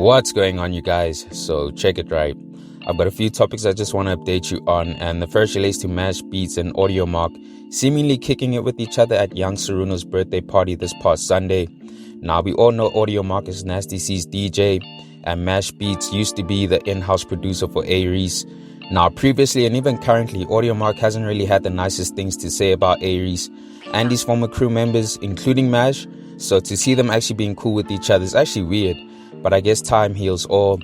What's going on, you guys? So check it right. I've got a few topics I just want to update you on, and the first relates to MashBeatz and Audiomarc seemingly kicking it with each other at young Saruno's birthday party this past Sunday. Now, we all know Audiomarc is Nasty C's DJ, and MashBeatz used to be the in-house producer for A-Reece. Now, previously and even currently, Audiomarc hasn't really had the nicest things to say about A-Reece and his former crew members, including Mash. So to see them actually being cool with each other is actually weird, but I guess time heals all.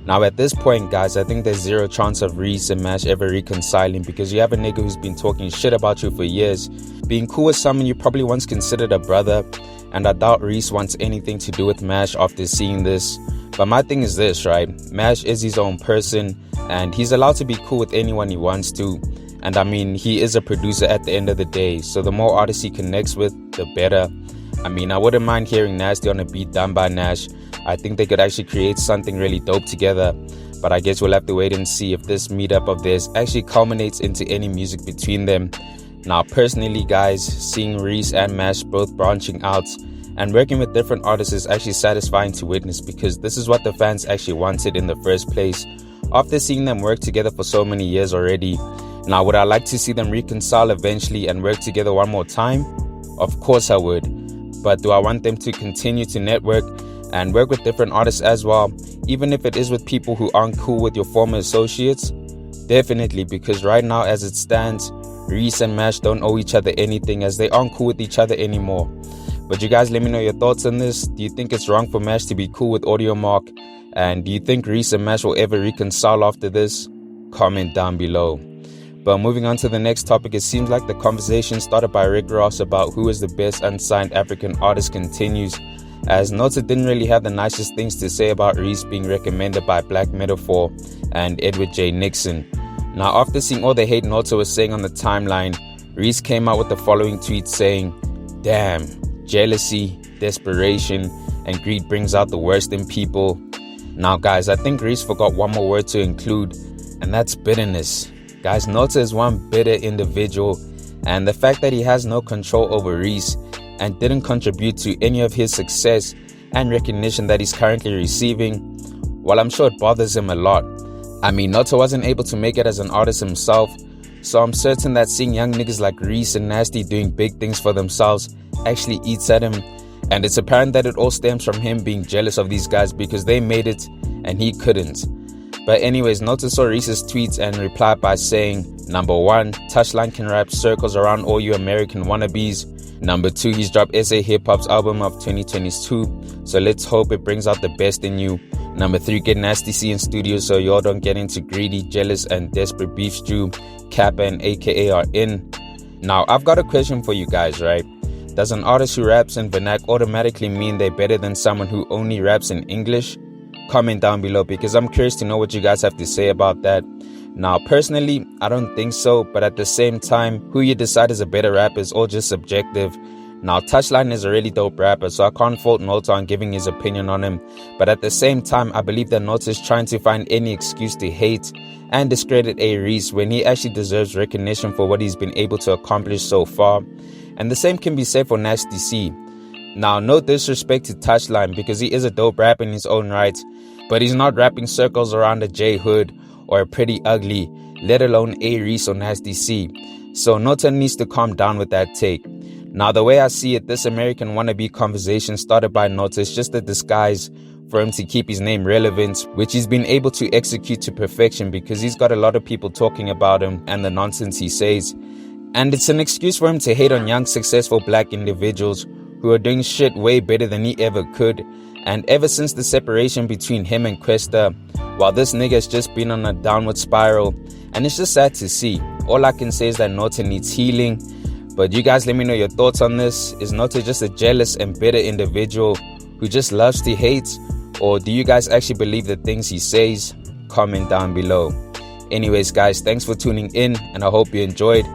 Now at this point, guys, I think there's zero chance of Reece and Mash ever reconciling, because you have a nigga who's been talking shit about you for years, being cool with someone you probably once considered a brother, and I doubt Reece wants anything to do with Mash after seeing this. But my thing is this, right? Mash is his own person, and he's allowed to be cool with anyone he wants to. And I mean, he is a producer at the end of the day, so the more artists he connects with, the better. I mean, I wouldn't mind hearing Nasty on a beat done by Nash. I think they could actually create something really dope together. But I guess we'll have to wait and see if this meetup of theirs actually culminates into any music between them. Now, personally, guys, seeing Reece and Mash both branching out and working with different artists is actually satisfying to witness, because this is what the fans actually wanted in the first place, after seeing them work together for so many years already. Now, would I like to see them reconcile eventually and work together one more time? Of course I would. But do I want them to continue to network and work with different artists as well, even if it is with people who aren't cool with your former associates? Definitely, because right now as it stands, Reece and Mash don't owe each other anything, as they aren't cool with each other anymore. But you guys, let me know your thoughts on this. Do you think it's wrong for Mash to be cool with Audiomarc? And do you think Reece and Mash will ever reconcile after this? Comment down below. But moving on to the next topic, it seems like the conversation started by Rick Ross about who is the best unsigned African artist continues, as Nota didn't really have the nicest things to say about Reece being recommended by Black Metaphor and Edward J. Nixon. Now, after seeing all the hate Nota was saying on the timeline, Reece came out with the following tweet saying, "Damn, jealousy, desperation, and greed brings out the worst in people." Now, guys, I think Reece forgot one more word to include, and that's bitterness. Guys, Nota is one bitter individual, and the fact that he has no control over Reece and didn't contribute to any of his success and recognition that he's currently receiving, well, I'm sure it bothers him a lot. I mean, Nota wasn't able to make it as an artist himself, so I'm certain that seeing young niggas like Reece and Nasty doing big things for themselves actually eats at him, and it's apparent that it all stems from him being jealous of these guys because they made it and he couldn't. But anyways, Nota saw Reece's tweets and replied by saying, number 1, Touchline can wrap circles around all you American wannabes. Number 2, he's dropped SA Hip Hop's album of 2022, so let's hope it brings out the best in you. Number 3, get Nasty C in studio so y'all don't get into greedy, jealous, and desperate beef stew. Kappa and AKA are in. Now, I've got a question for you guys, right? Does an artist who raps in vernac automatically mean they're better than someone who only raps in English? Comment down below, because I'm curious to know what you guys have to say about that. Now, personally, I don't think so, but at the same time, who you decide is a better rapper is all just subjective. Now, Touchline is a really dope rapper, so I can't fault Nota on giving his opinion on him, but at the same time, I believe that Nota is trying to find any excuse to hate and discredit A-Reece when he actually deserves recognition for what he's been able to accomplish so far. And the same can be said for Nasty C. Now, no disrespect to Touchline, because he is a dope rapper in his own right, but he's not rapping circles around a J Hood or a Pretty Ugly, let alone A-Reece or Nasty C. So Nota needs to calm down with that take. Now, the way I see it, this American wannabe conversation started by Nota is just a disguise for him to keep his name relevant, which he's been able to execute to perfection, because he's got a lot of people talking about him and the nonsense he says. And it's an excuse for him to hate on young, successful black individuals who are doing shit way better than he ever could. And ever since the separation between him and Questa, well, this nigga has just been on a downward spiral, and it's just sad to see. All I can say is that Nota needs healing. But you guys, let me know your thoughts on this. Is Nota just a jealous and bitter individual who just loves to hate? Or do you guys actually believe the things he says? Comment down below. Anyways, guys, thanks for tuning in, and I hope you enjoyed.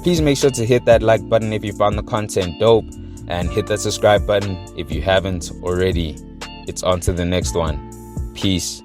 Please make sure to hit that like button if you found the content dope, and hit that subscribe button if you haven't already. It's on to the next one. Peace.